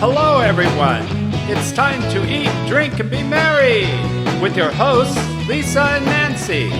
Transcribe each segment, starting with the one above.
Hello, everyone. It's time to eat, drink, and be merry with your hosts, Lisa and Nancy.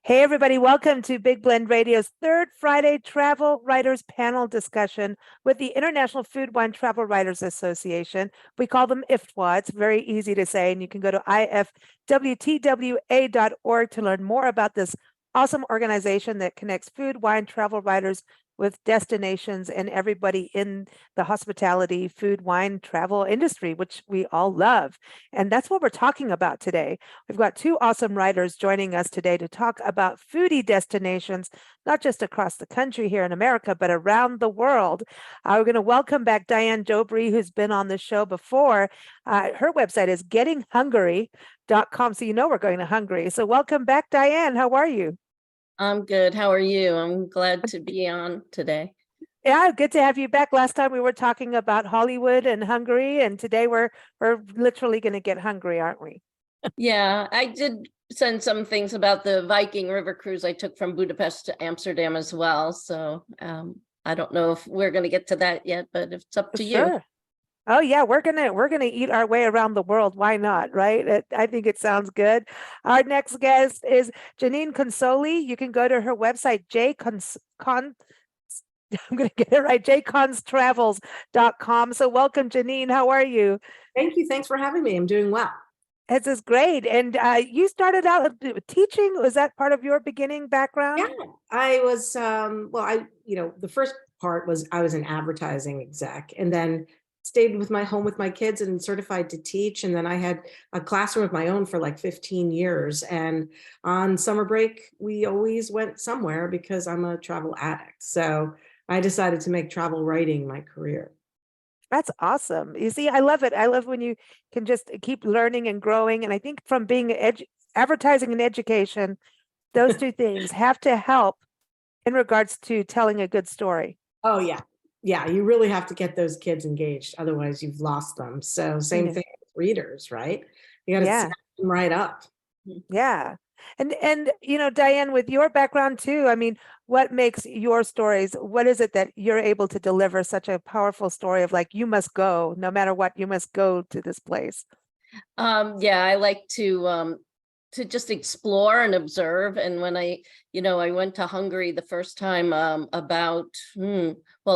Hey, everybody, welcome to Big Blend Radio's third Friday Travel Writers Panel discussion with the International Food Wine Travel Writers Association. We call them IFWTWA. It's very easy to say, and you can go to IFWTWA.org to learn more about this awesome organization that connects food, wine, travel writers with destinations and everybody in the hospitality, food, wine, travel industry, which we all love. And that's what we're talking about today. We've got two awesome writers joining us today to talk about foodie destinations, not just across the country here in America, but around the world. We're going to welcome back Diane Dobry, who's been on the show before. Her website is gettinghungary.com. So you know we're going to Hungary. So welcome back, Diane. How are you? I'm good. How are you? I'm glad to be on today. Yeah, good to have you back. Last time we were talking about Hollywood and Hungary, and today we're literally going to get hungry, aren't we? Yeah, I did send some things about the Viking River cruise I took from Budapest to Amsterdam as well. So I don't know if we're going to get to that yet, but it's up to you. Oh yeah, we're gonna eat our way around the world. Why not, right? I think it sounds good. Our next guest is Jeanine Consoli. You can go to her website, I'm gonna get it right, jconstravels.com. So welcome, Jeanine. How are you? Thank you. Thanks for having me. I'm doing well. This is great. And you started out teaching. Was that part of your beginning background? Yeah, I was, the first part was I was an advertising exec, and then stayed with my home with my kids and certified to teach. And then I had a classroom of my own for like 15 years. And on summer break, we always went somewhere because I'm a travel addict. So I decided to make travel writing my career. That's awesome. You see, I love it. I love when you can just keep learning and growing. And I think from being advertising and education, those two things have to help in regards to telling a good story. Oh, yeah. Yeah, you really have to get those kids engaged. Otherwise, you've lost them. So same thing with readers, right? You got to set them right up. Yeah. And Diane, with your background too, I mean, what makes your stories, what is it that you're able to deliver such a powerful story of like, you must go, no matter what, you must go to this place? Yeah, I like to just explore and observe. And when I went to Hungary the first time about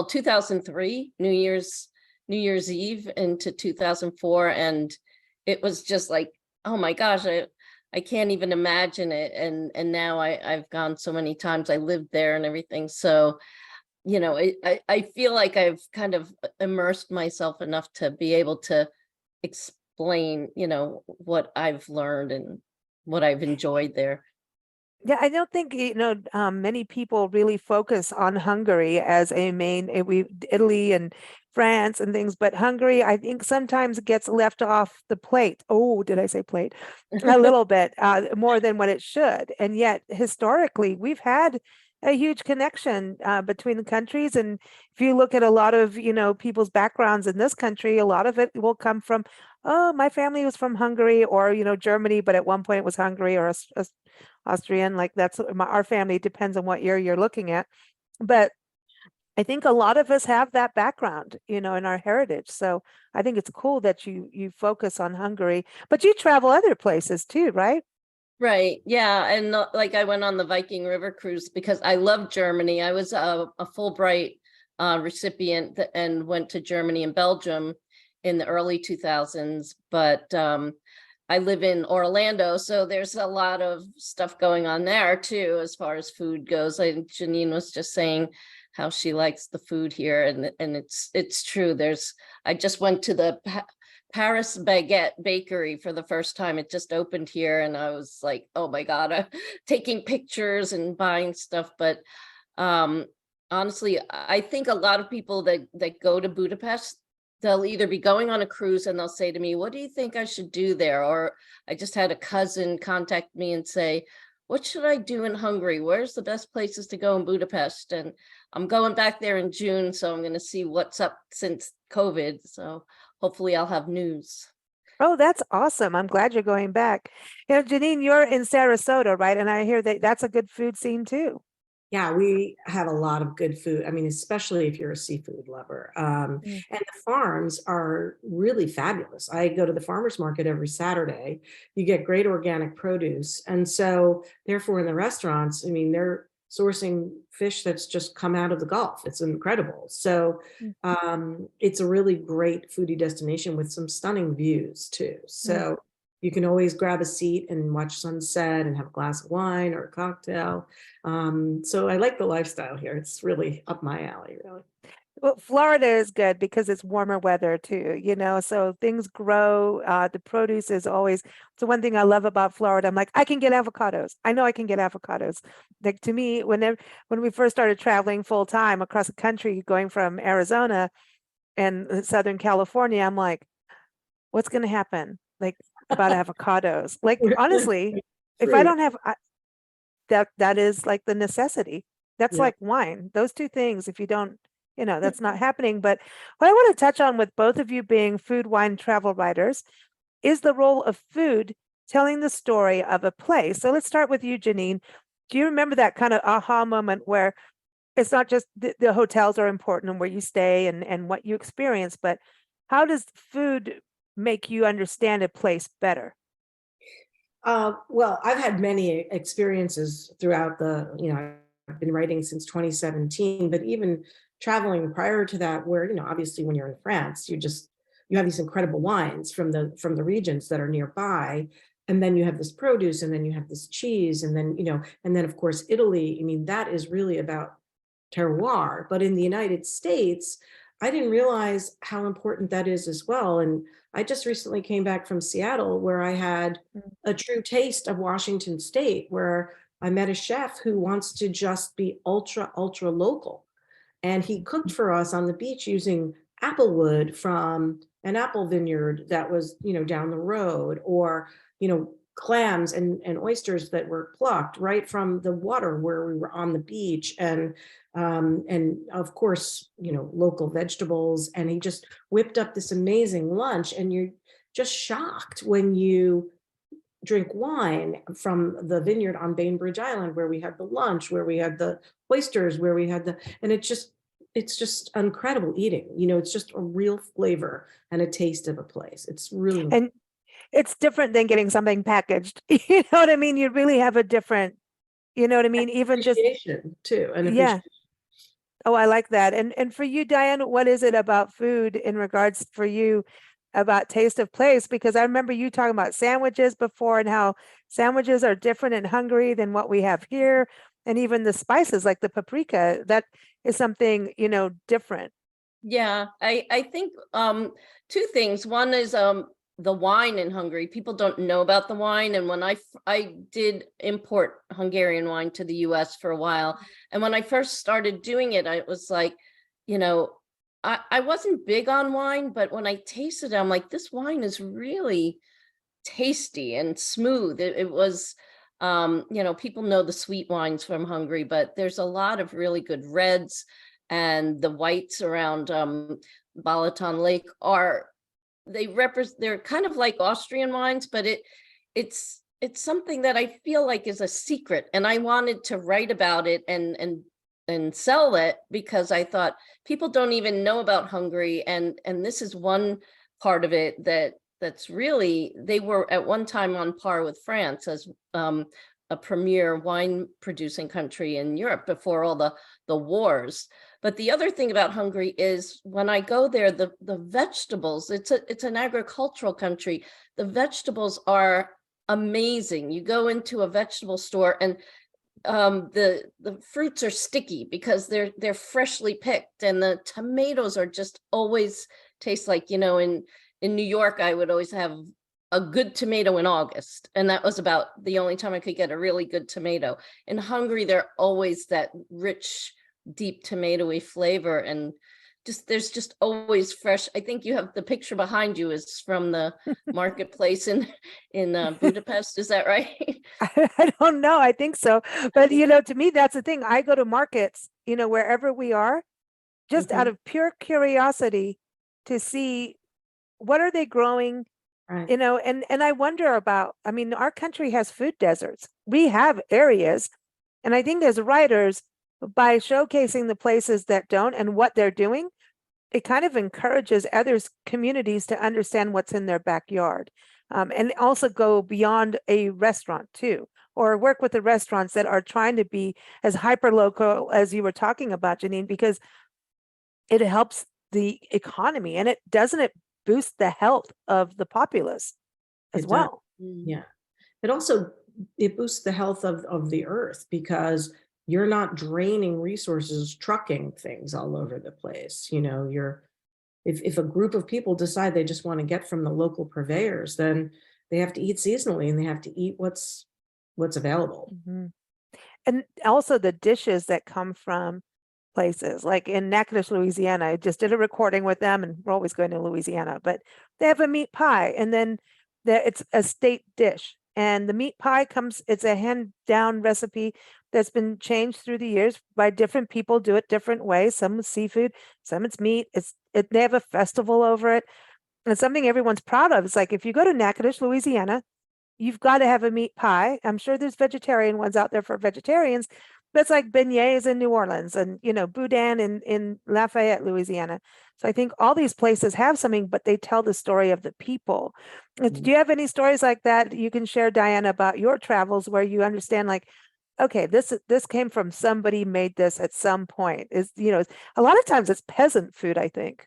2003, New Year's Eve into 2004, and it was just like, oh my gosh, I can't even imagine it. And now I've gone so many times. I lived there and everything. So, I feel like I've kind of immersed myself enough to be able to explain, what I've learned and what I've enjoyed there. Yeah, I don't think many people really focus on Hungary as a main. Italy and France and things, but Hungary, I think sometimes gets left off the plate. Oh, did I say plate? A little bit more than what it should, and yet historically we've had a huge connection between the countries. And if you look at a lot of people's backgrounds in this country, a lot of it will come from, oh, my family was from Hungary or Germany, but at one point it was Hungary or Austrian. Like that's our family. It depends on what year you're looking at, but I think a lot of us have that background, in our heritage. So I think it's cool that you focus on Hungary, but you travel other places too, right? Right. Yeah. And like I went on the Viking River cruise because I love Germany. I was a Fulbright recipient and went to Germany and Belgium in the early 2000s. But I live in Orlando, so there's a lot of stuff going on there too, as far as food goes. Jeanine was just saying how she likes the food here, and it's true. I just went to the Paris Baguette Bakery for the first time. It just opened here, and I was like, oh my God, I'm taking pictures and buying stuff. But honestly, I think a lot of people that go to Budapest, they'll either be going on a cruise and they'll say to me, what do you think I should do there? Or I just had a cousin contact me and say, what should I do in Hungary? Where's the best places to go in Budapest? And I'm going back there in June, so I'm going to see what's up since COVID. So hopefully I'll have news. Oh, that's awesome. I'm glad you're going back. You know, Jeanine, you're in Sarasota, right? And I hear that that's a good food scene too. Yeah, we have a lot of good food. I mean, especially if you're a seafood lover. Mm. And the farms are really fabulous. I go to the farmers market every Saturday. You get great organic produce. And so, therefore, in the restaurants, I mean, they're sourcing fish that's just come out of the Gulf. It's incredible. So, Mm. it's a really great foodie destination with some stunning views, too. Mm. So, you can always grab a seat and watch sunset and have a glass of wine or a cocktail. So I like the lifestyle here. It's really up my alley, really. Well, Florida is good because it's warmer weather too, you know, so things grow. The produce is always, so one thing I love about Florida, I'm like, I can get avocados. I know I can get avocados. Like to me, when we first started traveling full time across the country, going from Arizona and Southern California, I'm like, what's going to happen? Like about avocados. Like honestly, if I Fruit. don't have that is like the necessity. That's Yeah. like wine. Those two things, if you don't, you know, that's not happening. But what I want to touch on with both of you being food, wine, travel writers is the role of food telling the story of a place. So let's start with you, Jeanine. Do you remember that kind of aha moment where it's not just the hotels are important and where you stay and what you experience, but how does food make you understand a place better? Well, I've had many experiences throughout I've been writing since 2017, but even traveling prior to that, where, obviously when you're in France, you have these incredible wines from the regions that are nearby. And then you have this produce, and then you have this cheese, and then, and then of course, Italy. I mean, that is really about terroir. But in the United States, I didn't realize how important that is as well. And I just recently came back from Seattle, where I had Mm. a true taste of Washington State, where I met a chef who wants to just be ultra, ultra local. And he cooked for us on the beach using applewood from an apple vineyard that was, down the road, or, clams and oysters that were plucked right from the water where we were on the beach. And of course, local vegetables. And he just whipped up this amazing lunch. And you're just shocked when you drink wine from the vineyard on Bainbridge Island, where we had the lunch, where we had the oysters, where we had and it's just incredible eating. It's just a real flavor and a taste of a place. It's really And it's different than getting something packaged. You know what I mean? You really have a different, you know what I mean? Even just, appreciation too, and yeah. appreciation. Oh, I like that. And for you, Diane, what is it about food in regards for you about taste of place? Because I remember you talking about sandwiches before and how sandwiches are different in Hungary than what we have here. And even the spices like the paprika, that is something, different. Yeah, I think two things. One is the wine in Hungary. People don't know about the wine, and when I did import Hungarian wine to the US for a while, and when I first started doing it, I was like, I wasn't big on wine, but when I tasted it, I'm like, this wine is really tasty and smooth. It was people know the sweet wines from Hungary, but there's a lot of really good reds, and the whites around Balaton Lake they're kind of like Austrian wines, but it's something that I feel like is a secret, and I wanted to write about it and sell it, because I thought people don't even know about Hungary, and this is one part of it that's really, they were at one time on par with France as a premier wine producing country in Europe before all the wars. But the other thing about Hungary is when I go there, the vegetables, it's an agricultural country. The vegetables are amazing. You go into a vegetable store and the fruits are sticky because they're freshly picked, and the tomatoes are just always taste like, in New York, I would always have a good tomato in August, and that was about the only time I could get a really good tomato. In Hungary, they're always that rich, deep tomatoey flavor, and there's just always fresh. I think you have the picture behind you is from the marketplace in Budapest. Is that right? I don't know. I think so. But, to me, that's the thing. I go to markets, wherever we are, just out of pure curiosity to see what are they growing Right. you know, and I wonder about, I mean, our country has food deserts. We have areas, and I think as writers, by showcasing the places that don't and what they're doing, it kind of encourages others communities to understand what's in their backyard, and also go beyond a restaurant too, or work with the restaurants that are trying to be as hyper local as you were talking about, Jeanine, because it helps the economy, and it boost the health of the populace as It does. well. Yeah. It also, it boosts the health of the earth because you're not draining resources, trucking things all over the place. You know, if a group of people decide they just want to get from the local purveyors, then they have to eat seasonally and they have to eat what's available. Mhm. And also the dishes that come from places like in Natchitoches, Louisiana. I just did a recording with them, and we're always going to Louisiana, but they have a meat pie, and then it's a state dish. And the meat pie it's a hand down recipe that's been changed through the years by different people, do it different ways. Some with seafood, some it's meat. They have a festival over it. And it's something everyone's proud of. It's like if you go to Natchitoches, Louisiana, you've got to have a meat pie. I'm sure there's vegetarian ones out there for vegetarians, but it's like beignets in New Orleans and, you know, boudin in Lafayette, Louisiana. So I think all these places have something, but they tell the story of the people. Do you have any stories like that you can share, Diana, about your travels where you understand like, okay, this came from somebody made this at some point? Is, you know, a lot of times it's peasant food, I think.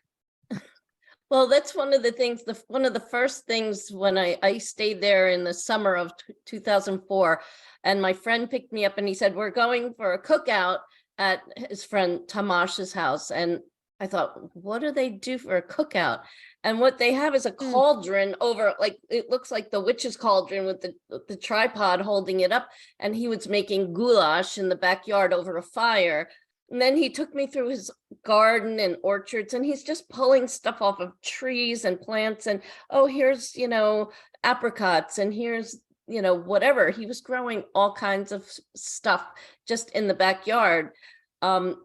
Well, that's one of the things, one of the first things when I stayed there in the summer of 2004, and my friend picked me up and he said, we're going for a cookout at his friend Tamash's house. And I thought, what do they do for a cookout? And what they have is a cauldron over, like, it looks like the witch's cauldron with the tripod holding it up. And he was making goulash in the backyard over a fire. And then he took me through his garden and orchards, and he's just pulling stuff off of trees and plants. And, oh, here's, you know, apricots, and here's, you know, whatever. He was growing all kinds of stuff just in the backyard,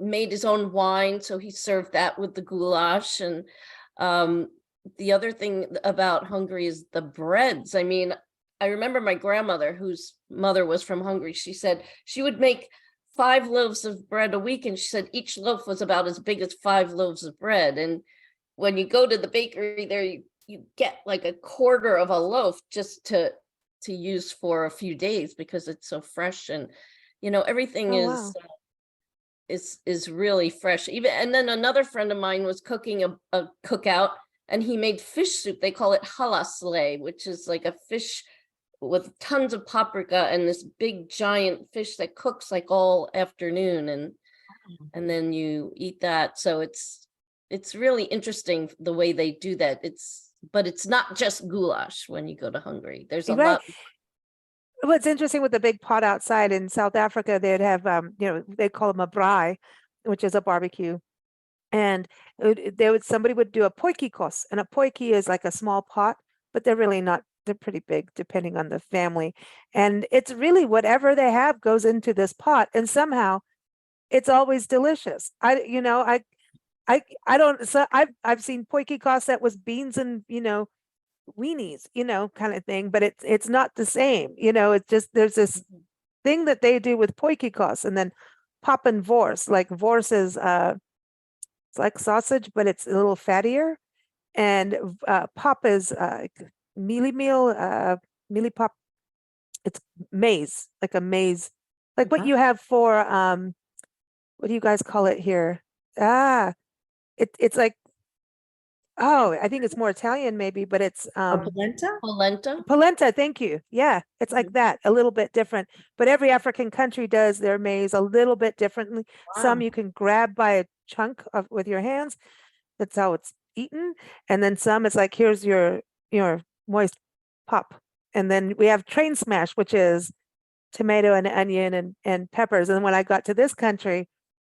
made his own wine. So he served that with the goulash. And the other thing about Hungary is the breads. I mean, I remember my grandmother, whose mother was from Hungary, she said she would make 5 loaves of bread a week, and she said each loaf was about as big as 5 loaves of bread. And when you go to the bakery there, you get like a quarter of a loaf just to use for a few days because it's so fresh. And you know, everything Oh, wow. is really fresh. Even, and then another friend of mine was cooking a cookout, and he made fish soup. They call it halasle, which is like a fish with tons of paprika and this big giant fish that cooks like all afternoon, and then you eat that. So it's really interesting the way they do that. But it's not just goulash when you go to Hungary. There's a Right. lot. What's interesting with the big pot outside in South Africa, they'd have, you know, they call them a braai, which is a barbecue. And somebody would do a potjiekos, and a potjie is like a small pot, but they're really not, they're pretty big depending on the family. And it's really whatever they have goes into this pot, and somehow it's always delicious. I've seen potjiekos that was beans and, you know, weenies, you know, kind of thing, but it's not the same, you know. It's just there's this thing that they do with potjiekos, and then pop and wors. Like wors is it's like sausage, but it's a little fattier, and pop is mealie pop. It's maize, like a maize, like what you have for what do you guys call it here? It's like, oh, I think it's more Italian maybe, but it's Polenta? polenta, thank you. Yeah, it's like that, a little bit different. But every African country does their maize a little bit differently. Some Wow. you can grab by a chunk of with your hands. That's how it's eaten. And then some it's like, here's your moist pop. And then we have train smash, which is tomato and onion and peppers. And when I got to this country,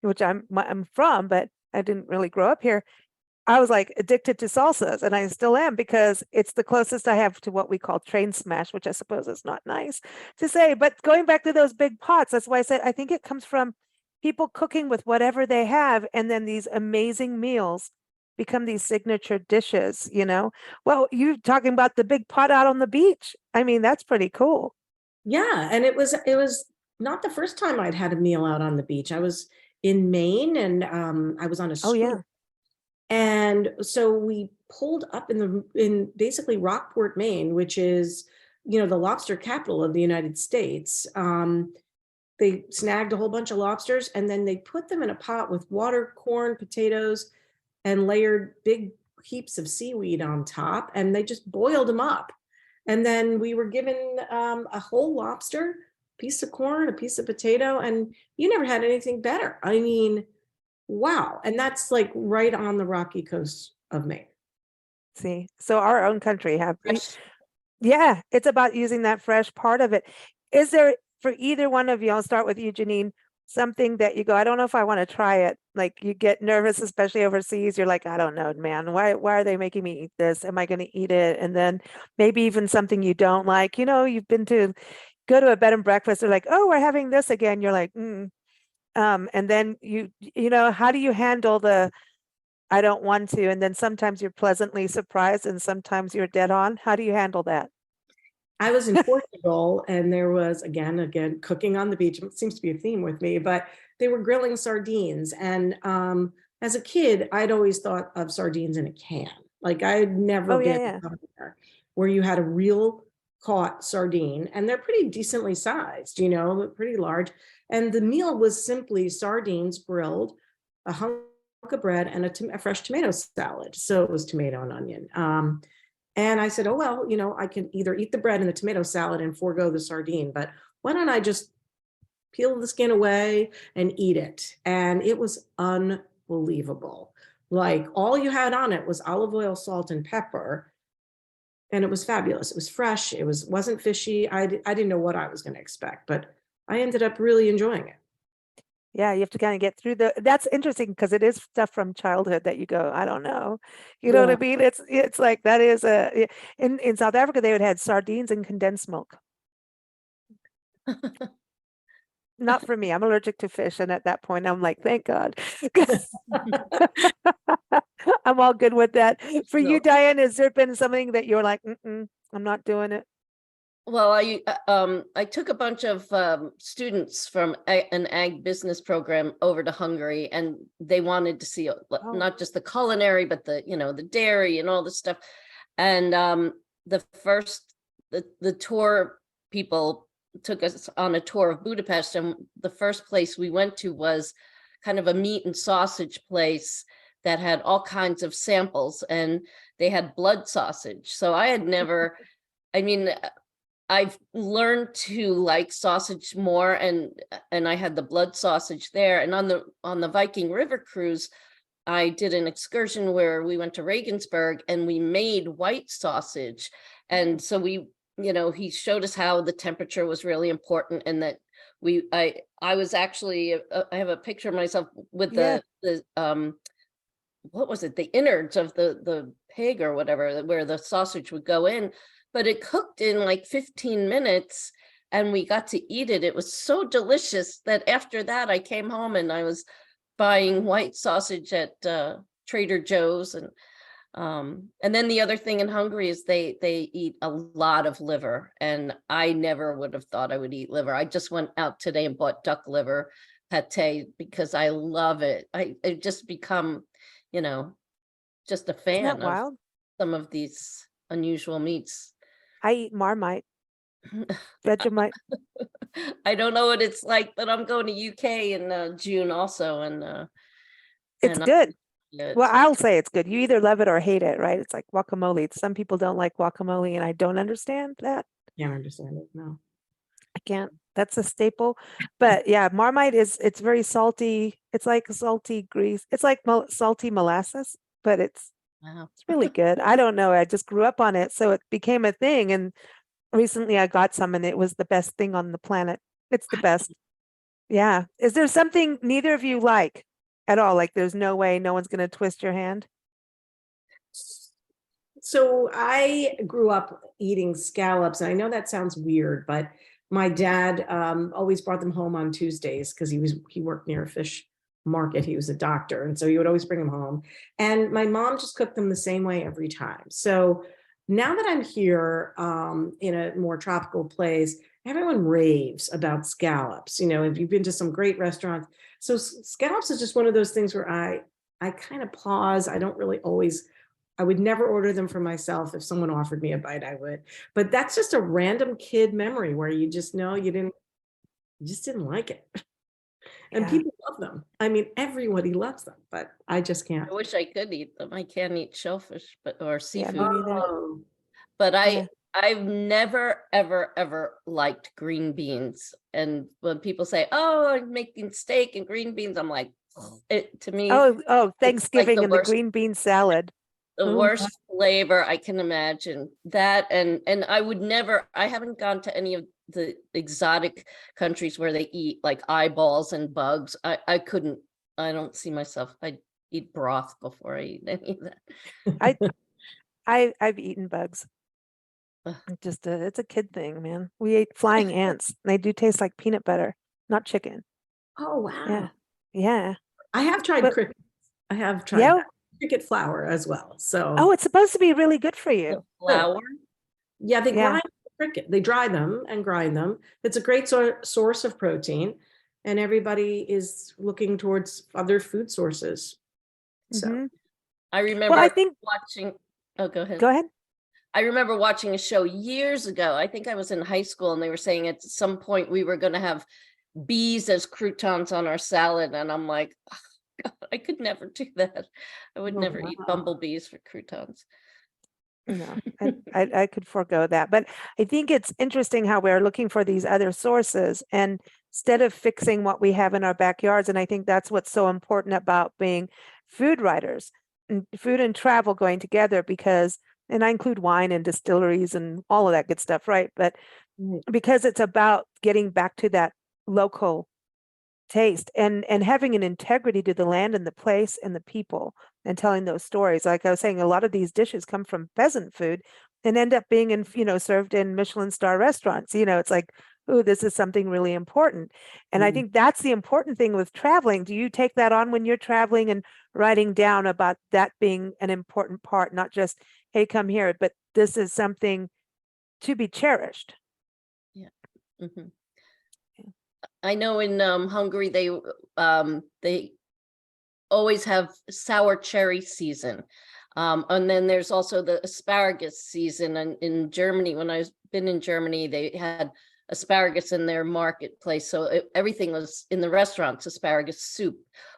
which I'm from, but I didn't really grow up here, I was like addicted to salsas, and I still am, because it's the closest I have to what we call train smash, which I suppose is not nice to say. But going back to those big pots, that's why I said I think it comes from people cooking with whatever they have, and then these amazing meals become these signature dishes, you know? Well, you talking about the big pot out on the beach. I mean, that's pretty cool. Yeah, and it was not the first time I'd had a meal out on the beach. I was in Maine, and I was on a Oh, schooner. yeah. And so we pulled up in basically Rockport, Maine, which is, the lobster capital of the United States. They snagged a whole bunch of lobsters, and then they put them in a pot with water, corn, potatoes, and layered big heaps of seaweed on top, and they just boiled them up. And then we were given a whole lobster, piece of corn, a piece of potato, and you never had anything better. I mean, wow. And that's like right on the rocky coast of Maine. See, so our own country have, Fresh. yeah, it's about using that fresh part of it. Is there, for either one of you, I'll start with you, Jeanine, something that you go, I don't know if I want to try it. Like you get nervous, especially overseas. You're like, I don't know, man. Why are they making me eat this? Am I going to eat it? And then maybe even something you don't like. You've been to go to a bed and breakfast. They're like, oh, we're having this again. You're like, and then how do you handle the I don't want to? And then sometimes you're pleasantly surprised and sometimes you're dead on. How do you handle that? I was in Portugal, and there was again cooking on the beach. It seems to be a theme with me, but they were grilling sardines. And as a kid, I'd always thought of sardines in a can. Like I'd never Oh, been yeah. somewhere where you had a real caught sardine, and they're pretty decently sized, pretty large. And the meal was simply sardines grilled, a hunk of bread, and a fresh tomato salad. So it was tomato and onion. And I said, oh, well, I can either eat the bread and the tomato salad and forego the sardine, but why don't I just peel the skin away and eat it? And it was unbelievable. Like all you had on it was olive oil, salt, and pepper. And it was fabulous. It was fresh. It wasn't fishy. I didn't know what I was going to expect, but I ended up really enjoying it. Yeah, you have to kind of get through that's interesting because it is stuff from childhood that you go, I don't know. You know what I mean? It's like that is in South Africa, they would have sardines and condensed milk. Not for me. I'm allergic to fish. And at that point, I'm like, thank God. I'm all good with that. For you, No. Diane, has there been something that you're like, I'm not doing it? Well, I took a bunch of students from an ag business program over to Hungary, and they wanted to see not just the culinary, but the dairy and all this stuff. And the tour people took us on a tour of Budapest, and the first place we went to was kind of a meat and sausage place that had all kinds of samples, and they had blood sausage. So I had never, I've learned to like sausage more, and I had the blood sausage there. And on the Viking River cruise, I did an excursion where we went to Regensburg and we made white sausage. And so he showed us how the temperature was really important, and that I was actually I have a picture of myself with the what was it, the innards of the pig or whatever, where the sausage would go in. But it cooked in like 15 minutes and we got to eat it. It was so delicious that after that, I came home and I was buying white sausage at Trader Joe's. And then the other thing in Hungary is they eat a lot of liver. And I never would have thought I would eat liver. I just went out today and bought duck liver pate because I love it. I've just become, just a fan of wild? some of these unusual meats. I eat Marmite, Vegemite. I don't know what it's like, but I'm going to UK in June also, and It's and good. it. Well, I'll say it's good. You either love it or hate it, right? It's like guacamole. Some people don't like guacamole, and I don't understand that. Can't understand it. No. I can't. That's a staple. But yeah, Marmite it's very salty. It's like salty grease. It's like salty molasses, but it's Wow. really good. I don't know. I just grew up on it, so it became a thing. And recently I got some, and it was the best thing on the planet. It's the best. Yeah. Is there something neither of you like at all? Like there's no way no one's going to twist your hand? So I grew up eating scallops, and I know that sounds weird, but my dad always brought them home on Tuesdays because he worked near a fish market. He was a doctor. And so he would always bring them home. And my mom just cooked them the same way every time. So now that I'm here in a more tropical place, everyone raves about scallops. You know, if you've been to some great restaurants. So scallops is just one of those things where I kind of pause. I don't really always, I would never order them for myself. If someone offered me a bite, I would. But that's just a random kid memory where you just know you just didn't like it. And Yeah. people love them. I mean, everybody loves them, but I just can't. I wish I could eat them. I can't eat shellfish, or Yeah, seafood. me neither. Oh, But Yeah. I've never, ever liked green beans. And when people say, "Oh, I'm making steak and green beans," I'm like, to me, Oh, Thanksgiving and the worst. green bean salad. the Oh, worst flavor I can imagine. That and I would never. I haven't gone to any of the exotic countries where they eat like eyeballs and bugs. I couldn't. I don't see myself. I'd eat broth before I eat any of that. I've eaten bugs. Ugh. It's a kid thing, man. We ate flying ants. They do taste like peanut butter, not chicken. oh wow. Yeah. Yeah. I have tried But- cricket. I have tried Yeah. that. Cricket flour as well. So Oh, it's supposed to be really good for you. The flour. yeah, they Yeah. grind the cricket. They dry them and grind them. It's a great source of protein, and everybody is looking towards other food sources. So Mhm. I remember Well, I think, watching. Oh, go ahead. go ahead. I remember watching a show years ago. I think I was in high school, and they were saying at some point we were going to have bees as croutons on our salad, and I'm like, oh, God, I could never do that. I would Oh, never eat wow. bumblebees for croutons. No, I could forego that. But I think it's interesting how we're looking for these other sources and instead of fixing what we have in our backyards. And I think that's what's so important about being food writers and food and travel going together because, and I include wine and distilleries and all of that good stuff, right? But Right. because it's about getting back to that local taste and having an integrity to the land and the place and the people and telling those stories. Like I was saying, a lot of these dishes come from peasant food and end up being in, served in Michelin star restaurants. It's like, oh, this is something really important. And I Mm. think that's the important thing with traveling. Do you take that on when you're traveling and writing down about that being an important part, not just, hey, come here, but this is something to be cherished? Mhm. Yeah. I know in Hungary they always have sour cherry season. And then there's also the asparagus season. And in Germany, when I've been in Germany, they had asparagus in their marketplace. So everything was in the restaurants, asparagus soup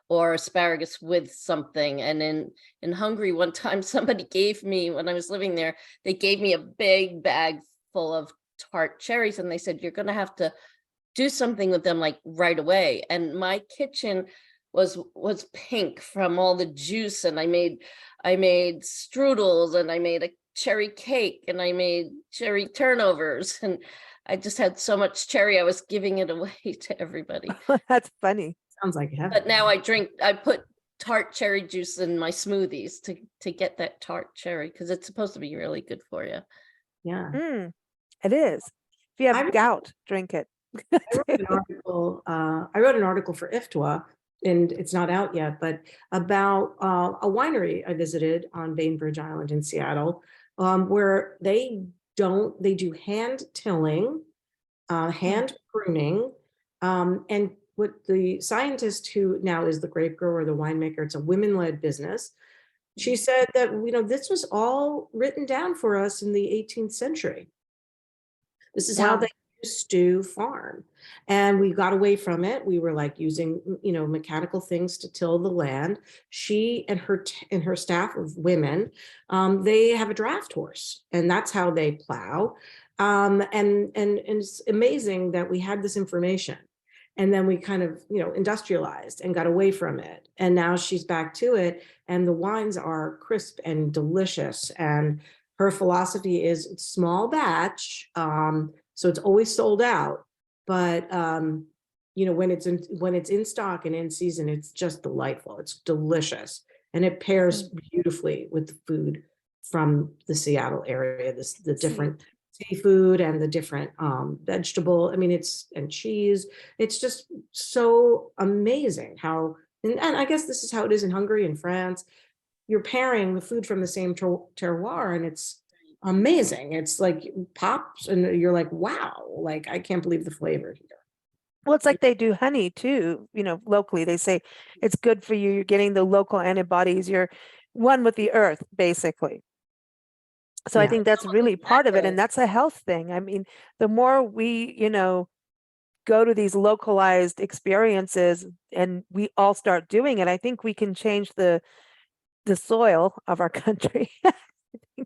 or asparagus with something. And in Hungary, one time somebody gave me, when I was living there, they gave me a big bag full of tart cherries. And they said, you're going to have to do something with them like right away. And my kitchen was pink from all the juice. And I made strudels and I made a cherry cake and I made cherry turnovers. And I just had so much cherry, I was giving it away to everybody. That's funny. Sounds like heaven. But now I put tart cherry juice in my smoothies to get that tart cherry because it's supposed to be really good for you. Yeah. It is. If you have I- gout, drink it. I wrote an article for IFWTWA, and it's not out yet, but about a winery I visited on Bainbridge Island in Seattle, where they do hand tilling, hand pruning, and what the scientist who now is the grape grower, the winemaker, it's a women-led business. She said that, this was all written down for us in the 18th century. This is how Wow. they used to farm. And we got away from it. We were like using, mechanical things to till the land. She and her staff of women, they have a draft horse, and that's how they plow. And it's amazing that we had this information. And then we kind of, industrialized and got away from it. And now she's back to it. And the wines are crisp and delicious. And her philosophy is it's small batch. So it's always sold out. But when it's in stock and in season, it's just delightful. It's delicious. And it pairs beautifully with the food from the Seattle area, the different seafood and the different vegetable. I mean, and cheese. It's just so amazing how and I guess this is how it is in Hungary and France. You're pairing the food from the same terroir, and it's amazing. It's like pops, and you're like, wow, like I can't believe the flavor here. Well, it's like they do honey too, locally. They say it's good for you. You're getting the local antibodies. You're one with the earth, basically. So I Yeah. think that's really part of it. Exactly. And that's a health thing. I mean, the more we, go to these localized experiences and we all start doing it, I think we can change the soil of our country.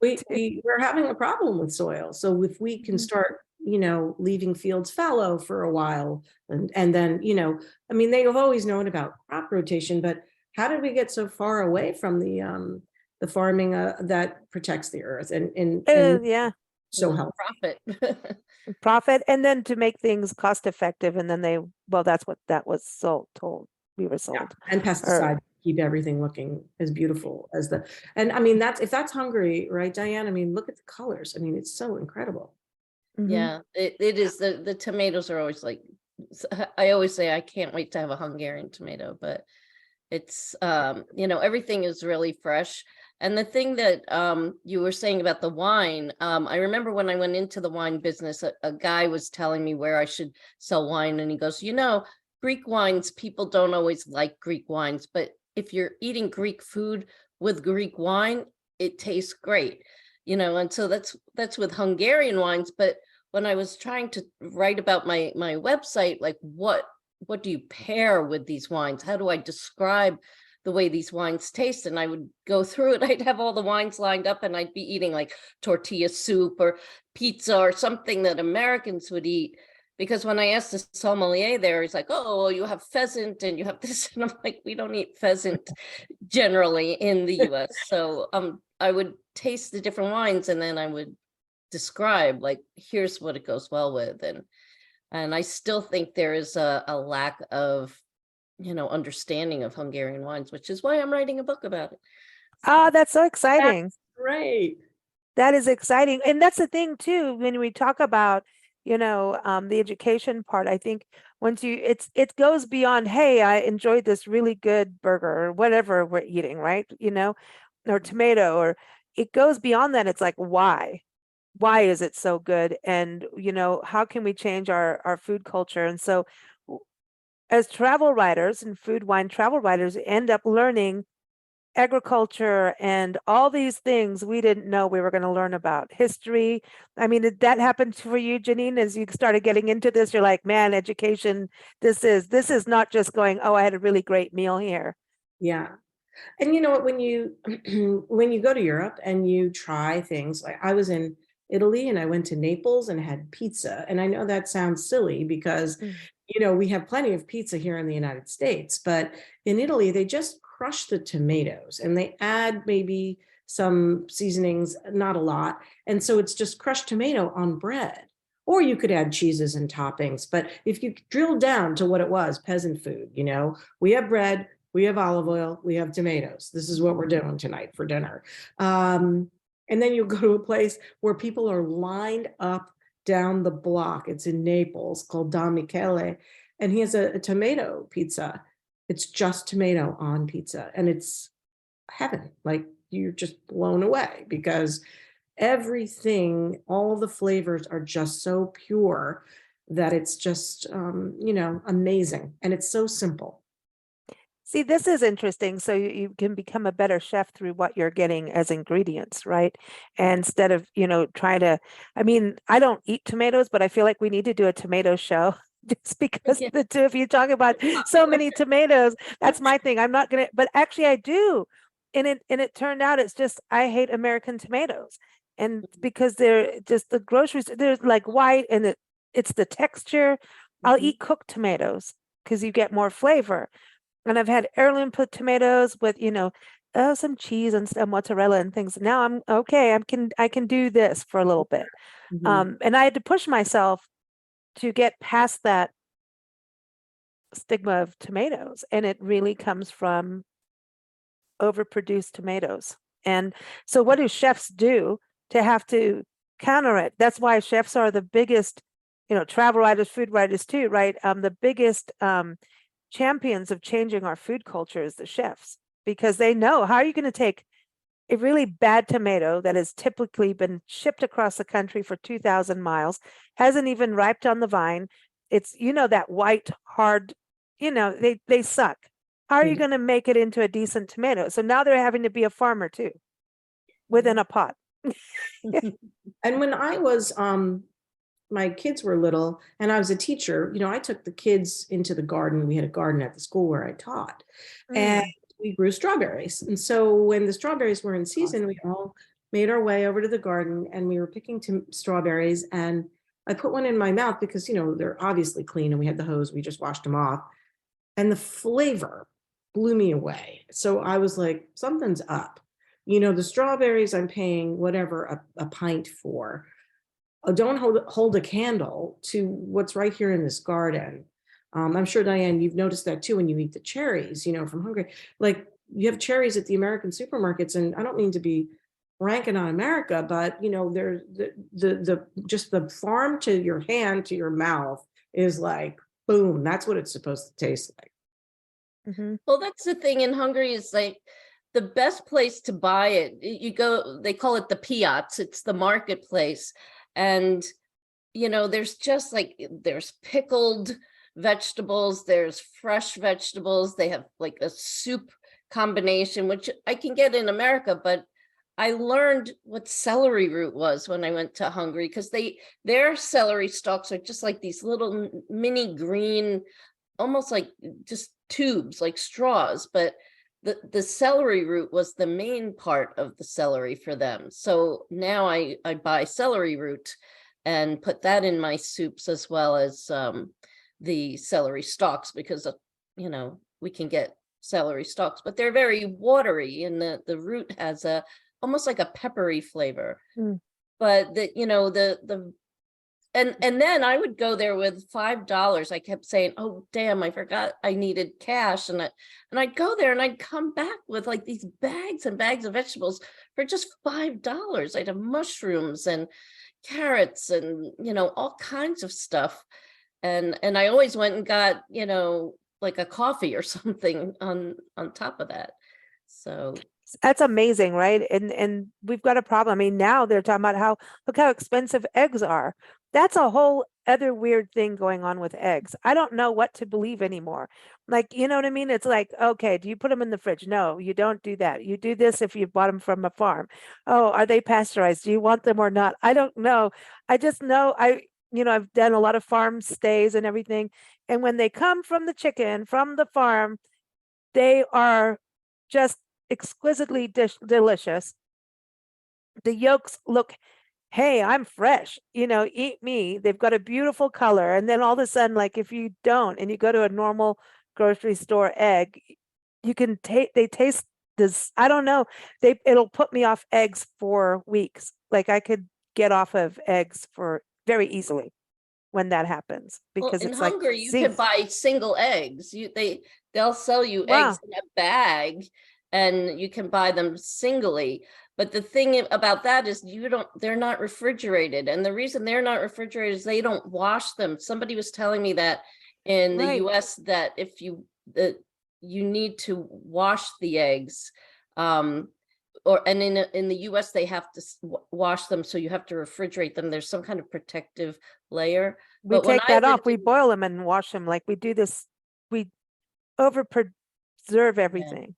We're having a problem with soil. So if we can Mhm. start, leaving fields fallow for a while, and then, I mean, they have always known about crop rotation, but how did we get so far away from the farming that protects the earth and Yeah, so helpful? Profit. profit, and then to make things cost effective. And then that's what that was told. We were Yeah, sold. and Or- pesticides keep everything looking as beautiful as and I mean, if that's Hungary, right, Diane? I mean, look at the colors. I mean, it's so incredible. Mhm. Yeah, it is. The tomatoes are always like, I always say I can't wait to have a Hungarian tomato, but it's everything is really fresh. And the thing that you were saying about the wine, I remember when I went into the wine business, a guy was telling me where I should sell wine, and he goes, Greek wines, people don't always like Greek wines, but if you're eating Greek food with Greek wine, it tastes great. And so that's with Hungarian wines. But when I was trying to write about my website, like what do you pair with these wines? How do I describe the way these wines taste? And I would go through it. I'd have all the wines lined up, and I'd be eating like tortilla soup or pizza or something that Americans would eat. Because when I asked the sommelier there, he's like, oh, well, you have pheasant and you have this. And I'm like, we don't eat pheasant generally in the US. So I would taste the different wines, and then I would describe, like, here's what it goes well with. And I still think there is a lack of, understanding of Hungarian wines, which is why I'm writing a book about it. That's so exciting. Great. That is exciting. And that's the thing too, when we talk about, the education part, I think once it goes beyond, hey, I enjoyed this really good burger or whatever we're eating, right? Or tomato, or it goes beyond that. It's like, why? Why is it so good? And, how can we change our food culture? And so as travel writers and food wine travel writers, end up learning agriculture and all these things we didn't know we were going to learn about. History. I mean, did that happen for you, Jeanine, as you started getting into this? You're like, man, education, this is not just going, oh, I had a really great meal here. Yeah. And you know what, when you when you go to Europe and you try things, like I was in Italy and I went to Naples and had pizza. And I know that sounds silly because, we have plenty of pizza here in the United States, but in Italy, they just crush the tomatoes and they add maybe some seasonings, not a lot. And so it's just crushed tomato on bread. Or you could add cheeses and toppings. But if you drill down to what it was, peasant food, we have bread, we have olive oil, we have tomatoes. This is what we're doing tonight for dinner. And then you go to a place where people are lined up down the block. It's in Naples, called Don Michele, and he has a tomato pizza. It's just tomato on pizza, and it's heaven. Like, you're just blown away because everything, all the flavors are just so pure that it's just, amazing. And it's so simple. See, this is interesting. So you can become a better chef through what you're getting as ingredients, right? And instead of, trying to, I mean, I don't eat tomatoes, but I feel like we need to do a tomato show just because the two of you talk about so many tomatoes. That's my thing. I'm not going to, but actually I do. And it turned out it's just, I hate American tomatoes. And because they're just the groceries, they're like white and it's the texture. I'll eat cooked tomatoes because you get more flavor. And I've had heirloom put tomatoes with, some cheese and some mozzarella and things. Now I'm okay. I can do this for a little bit. And I had to push myself to get past that stigma of tomatoes. And it really comes from overproduced tomatoes. And so what do chefs do to have to counter it? That's why chefs are the biggest, travel writers, food writers too, right? The biggest champions of changing our food culture is the chefs, because they know, how are you going to take a really bad tomato that has typically been shipped across the country for 2,000 miles, hasn't even riped on the vine. It's, that white, hard, they suck. How are you going to make it into a decent tomato? So now they're having to be a farmer too, within a pot. And when I was, my kids were little and I was a teacher, I took the kids into the garden. We had a garden at the school where I taught, and we grew strawberries. And so when the strawberries were in season, we all made our way over to the garden and we were picking strawberries. And I put one in my mouth because, they're obviously clean and we had the hose, we just washed them off. And the flavor blew me away. So I was like, something's up. The strawberries I'm paying whatever a pint for. Don't hold a candle to what's right here in this garden. I'm sure, Diane, you've noticed that too when you eat the cherries, from Hungary. Like, you have cherries at the American supermarkets, and I don't mean to be ranking on America, but there's just the farm to your hand to your mouth is like, boom, that's what it's supposed to taste like. Well, that's the thing in Hungary, is like the best place to buy it. You go, they call it the piac, it's the marketplace. And, there's just like, there's pickled vegetables, there's fresh vegetables. They have like a soup combination, which I can get in America, but I learned what celery root was when I went to Hungary, because their celery stalks are just like these little mini green, almost like just tubes, like straws, but the celery root was the main part of the celery for them. So now I buy celery root and put that in my soups, as well as the celery stalks, because we can get celery stalks, but they're very watery, and the root has almost like a peppery flavor. But and then I would go there with $5. I kept saying, oh damn, I forgot I needed cash, and I'd go there and I'd come back with like these bags and bags of vegetables for just $5. I'd have mushrooms and carrots and all kinds of stuff, and I always went and got like a coffee or something on top of that. So that's amazing, right? And we've got a problem. I mean, now they're talking about look how expensive eggs are. That's a whole other weird thing going on with eggs. I don't know what to believe anymore. Like, you know what I mean? It's like, okay, do you put them in the fridge? No, you don't do that. You do this if you bought them from a farm. Oh, are they pasteurized? Do you want them or not? I don't know. I just know I've done a lot of farm stays and everything. And when they come from the chicken, from the farm, they are just exquisitely delicious. The yolks look, hey, I'm fresh, eat me. They've got a beautiful color. And then all of a sudden, like if you don't, and you go to a normal grocery store egg, you can they taste this, I don't know, it'll put me off eggs for weeks. Like I could get off of eggs for very easily when that happens, because in it's Hungary, like, you can buy single eggs. They'll sell you eggs in a bag, and you can buy them singly. But the thing about that is they're not refrigerated. And the reason they're not refrigerated is they don't wash them. Somebody was telling me that in the US, that if you need to wash the eggs, and in the US, they have to wash them. So you have to refrigerate them. There's some kind of protective layer. We take that off. We boil them and wash them. Like we do this, we over preserve everything.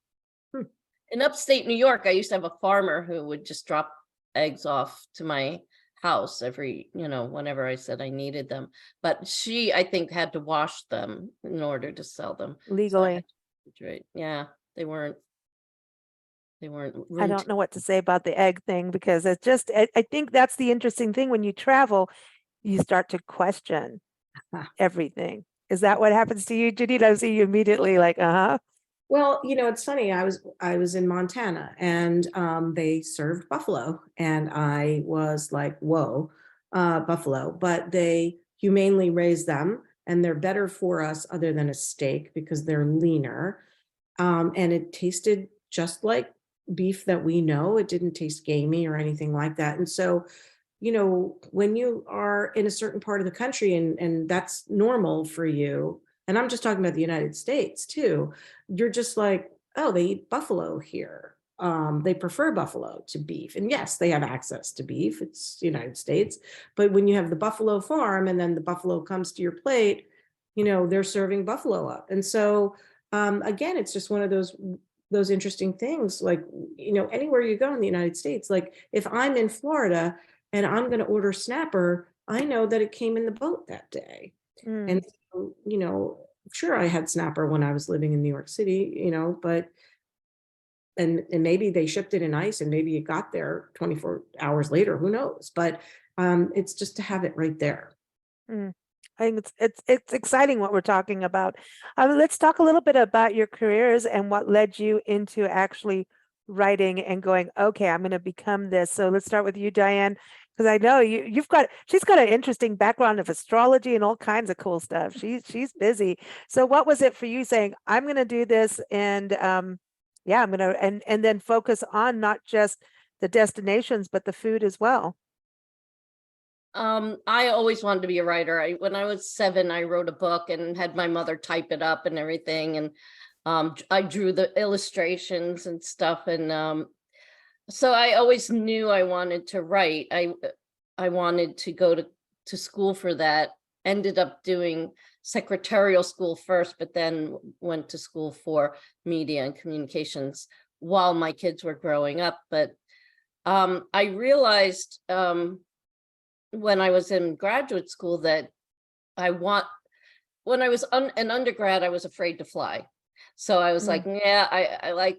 In upstate New York, I used to have a farmer who would just drop eggs off to my house every, whenever I said I needed them. But she, I think, had to wash them in order to sell them Legally. Yeah, they weren't. I don't know what to say about the egg thing, because it's just, I think that's the interesting thing. When you travel, you start to question everything. Is that what happens to you, Jeanine? I see you immediately like, Well, it's funny. I was in Montana, and they served buffalo, and I was like, whoa, buffalo. But they humanely raise them, and they're better for us other than a steak because they're leaner. And it tasted just like beef that we know. It didn't taste gamey or anything like that. And so, when you are in a certain part of the country and that's normal for you, and I'm just talking about the United States too, you're just like, oh, they eat buffalo here. They prefer buffalo to beef. And yes, they have access to beef. It's United States. But when you have the buffalo farm and then the buffalo comes to your plate, they're serving buffalo up. And so again, it's just one of those interesting things. Like, anywhere you go in the United States, like if I'm in Florida and I'm going to order snapper, I know that it came in the boat that day. And so, sure, I had snapper when I was living in New York City, but and maybe they shipped it in ice and maybe it got there 24 hours later, who knows? But it's just to have it right there. Mm. I think it's exciting what we're talking about. Let's talk a little bit about your careers and what led you into actually writing and going, okay, I'm going to become this. So let's start with you, Diane, because I know she's got an interesting background of astrology and all kinds of cool stuff. She's busy. So what was it for you saying, I'm going to do this, and yeah, I'm going to, and then focus on not just the destinations, but the food as well? I always wanted to be a writer. When I was 7, I wrote a book and had my mother type it up and everything. And I drew the illustrations and stuff. And so I always knew I wanted to write. I wanted to go to school for that. Ended up doing secretarial school first, but then went to school for media and communications while my kids were growing up. But I realized when I was in graduate school that when I was an undergrad, I was afraid to fly. So I was like, yeah, I like,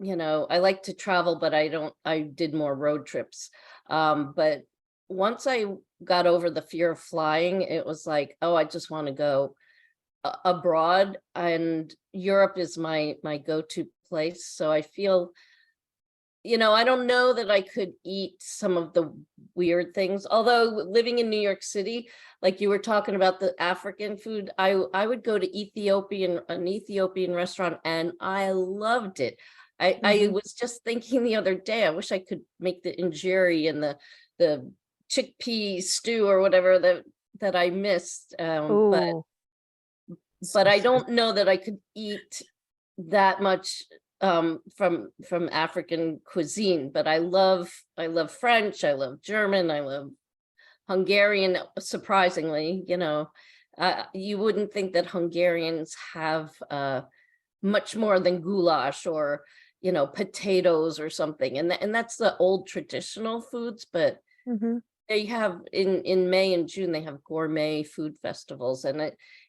I like to travel, but I did more road trips. But once I got over the fear of flying, it was like, oh, I just want to go abroad, and Europe is my go-to place. So I feel, I don't know that I could eat some of the weird things, although living in New York City, like you were talking about the African food, I would go to an Ethiopian restaurant, and I loved it. I was just thinking the other day, I wish I could make the injeri and the chickpea stew or whatever that I missed. But I don't know that I could eat that much from African cuisine. But I love French, I love German, I love Hungarian. Surprisingly, you wouldn't think that Hungarians have much more than goulash or potatoes or something, and that's the old traditional foods. But they have in May and June, they have gourmet food festivals, and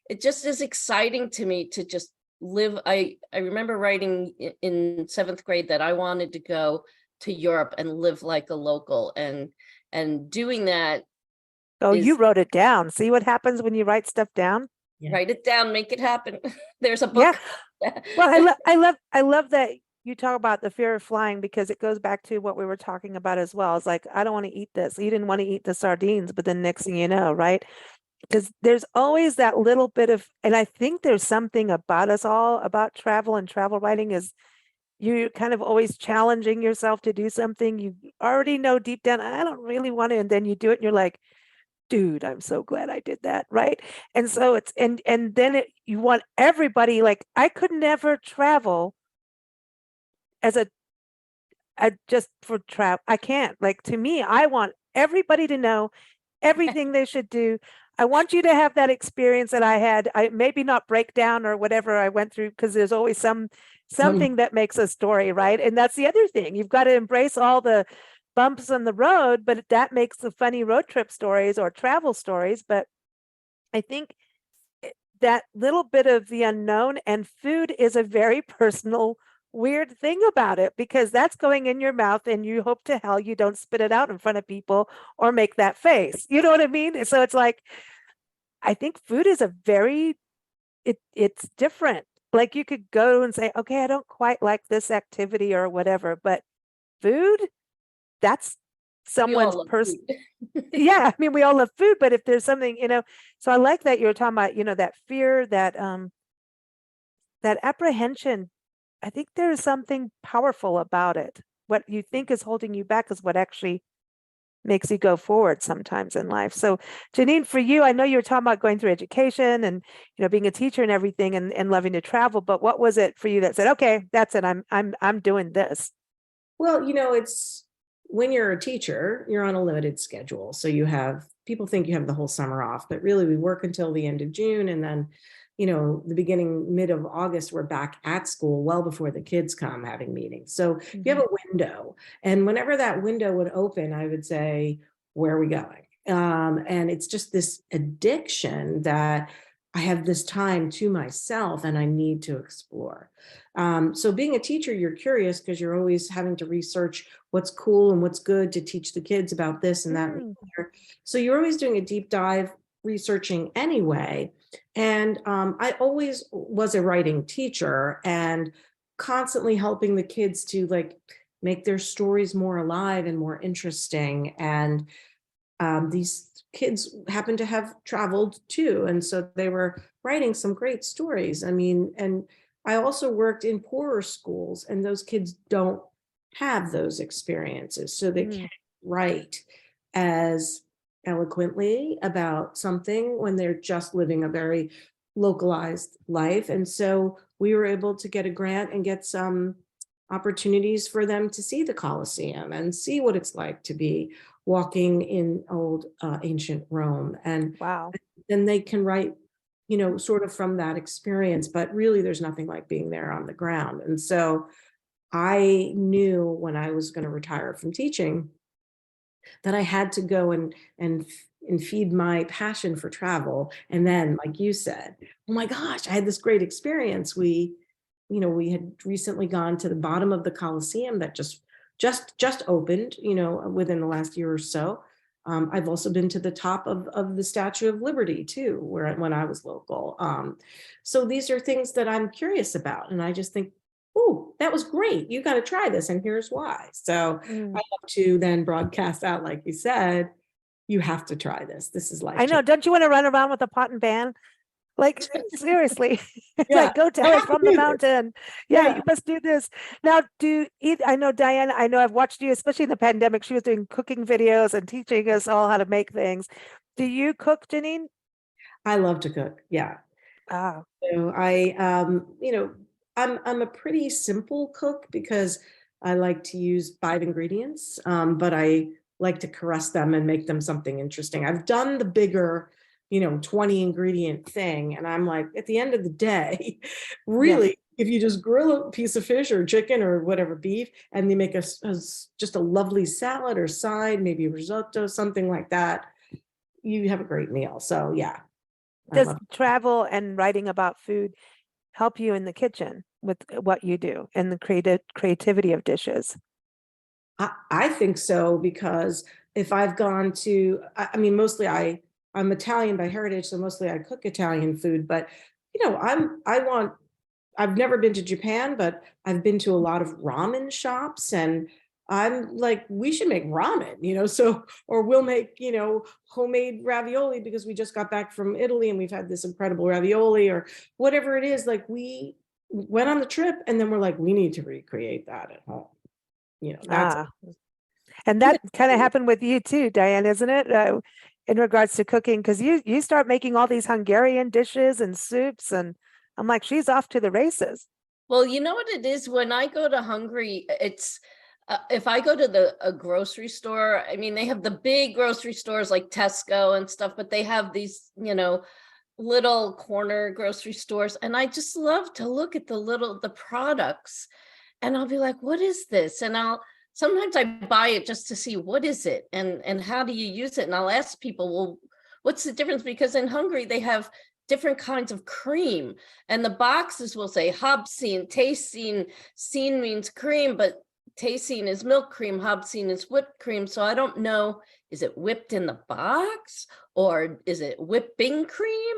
it just is exciting to me to just live. I remember writing in 7th grade that I wanted to go to Europe and live like a local, and doing that. Oh, you wrote it down. See what happens when you write stuff down? Yeah. Write it down, make it happen. There's a book. Yeah. Well, I love that you talk about the fear of flying, because it goes back to what we were talking about as well. It's like, I don't want to eat this. You didn't want to eat the sardines, but then next thing you know, right? Because there's always that little bit of, and I think there's something about us all about travel and travel writing is you kind of always challenging yourself to do something you already know deep down, I don't really want to, and then you do it and you're like, dude, I'm so glad I did that, right? And so it's and then you want everybody, like, I could never travel as a just for travel. I can't. Like, to me, I want everybody to know everything they should do. I want you to have that experience that I had. I maybe not break down or whatever I went through, because there's always something that makes a story, right? And that's the other thing. You've got to embrace all the bumps on the road, but that makes the funny road trip stories or travel stories. But I think that little bit of the unknown, and food is a very personal, weird thing about it, because that's going in your mouth and you hope to hell you don't spit it out in front of people or make that face. You know what I mean? So it's like, I think food is a very, it's different. Like, you could go and say, okay, I don't quite like this activity or whatever, but food, that's someone's person. Yeah, I mean, we all love food, but if there's something, so I like that you're talking about, that fear, that apprehension. I think there's something powerful about it. What you think is holding you back is what actually makes you go forward sometimes in life. So Jeanine, for you, I know you were talking about going through education and, being a teacher and everything and loving to travel, but what was it for you that said, okay, that's it. I'm doing this. Well, it's when you're a teacher, you're on a limited schedule. So people think you have the whole summer off, but really we work until the end of June. And then, the beginning, mid of August, we're back at school well before the kids come having meetings. So you have a window. And whenever that window would open, I would say, where are we going? And it's just this addiction that I have this time to myself and I need to explore. So being a teacher, you're curious because you're always having to research what's cool and what's good to teach the kids about this and that. And the other. So you're always doing a deep dive researching anyway. And I always was a writing teacher and constantly helping the kids to make their stories more alive and more interesting. And these kids happen to have traveled too. And so they were writing some great stories. I mean, and I also worked in poorer schools and those kids don't have those experiences. So they can't write as eloquently about something when they're just living a very localized life. And so we were able to get a grant and get some opportunities for them to see the Colosseum and see what it's like to be walking in old ancient Rome. And wow, then they can write, sort of from that experience, but really there's nothing like being there on the ground. And so I knew when I was going to retire from teaching that I had to go and feed my passion for travel. And then, like you said, oh my gosh, I had this great experience. We had recently gone to the bottom of the Colosseum that just opened, within the last year or so. I've also been to the top of the Statue of Liberty too, when I was local. So these are things that I'm curious about. And I just think, oh, that was great. You got to try this. And here's why. So I love to then broadcast out, like you said, you have to try this. This is life. I know. Don't you want to run around with a pot and pan? Like, seriously, like, go tell us from the mountain. Yeah, you must do this. Now, I know, Diane, I know I've watched you, especially in the pandemic, she was doing cooking videos and teaching us all how to make things. Do you cook, Jeanine? I love to cook. Yeah. Ah. So I'm a pretty simple cook because I like to use 5 ingredients, but I like to caress them and make them something interesting. I've done the bigger 20 ingredient thing. And I'm like, at the end of the day, really, if you just grill a piece of fish or chicken or whatever, beef, and you make just a lovely salad or side, maybe risotto, something like that, you have a great meal. So yeah. Does travel and writing about food help you in the kitchen with what you do and the creativity of dishes? I think so, because if I've gone to, I mean, mostly I'm Italian by heritage, so mostly I cook Italian food, but I've never been to Japan, but I've been to a lot of ramen shops and I'm like, we should make ramen, so, or we'll make, homemade ravioli because we just got back from Italy and we've had this incredible ravioli or whatever it is. Like we went on the trip and then we're like, we need to recreate that at home. And that kind of happened with you too, Diane, isn't it? In regards to cooking, because you start making all these Hungarian dishes and soups, and I'm like, she's off to the races. Well, you know what it is? When I go to Hungary, it's if I go to a grocery store, I mean, they have the big grocery stores like Tesco and stuff, but they have these, little corner grocery stores. And I just love to look at the products and I'll be like, what is this? And sometimes I buy it just to see what is it and how do you use it? And I'll ask people, well, what's the difference? Because in Hungary, they have different kinds of cream and the boxes will say Habszín, Tayszín. Szín means cream, but Tayszín is milk cream, Habszín is whipped cream. So I don't know, is it whipped in the box or is it whipping cream?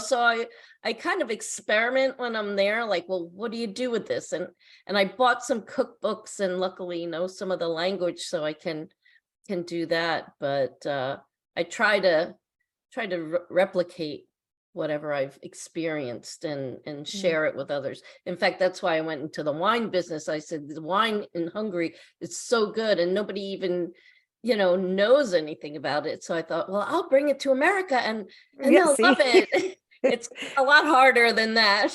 So I kind of experiment when I'm there, like, well, what do you do with this? And I bought some cookbooks and luckily know some of the language so I can do that. But I try to replicate whatever I've experienced and share it with others. In fact, that's why I went into the wine business. I said, the wine in Hungary is so good and nobody even knows anything about it. So I thought, well, I'll bring it to America and Yeah, they'll see? love it. It's a lot harder than that.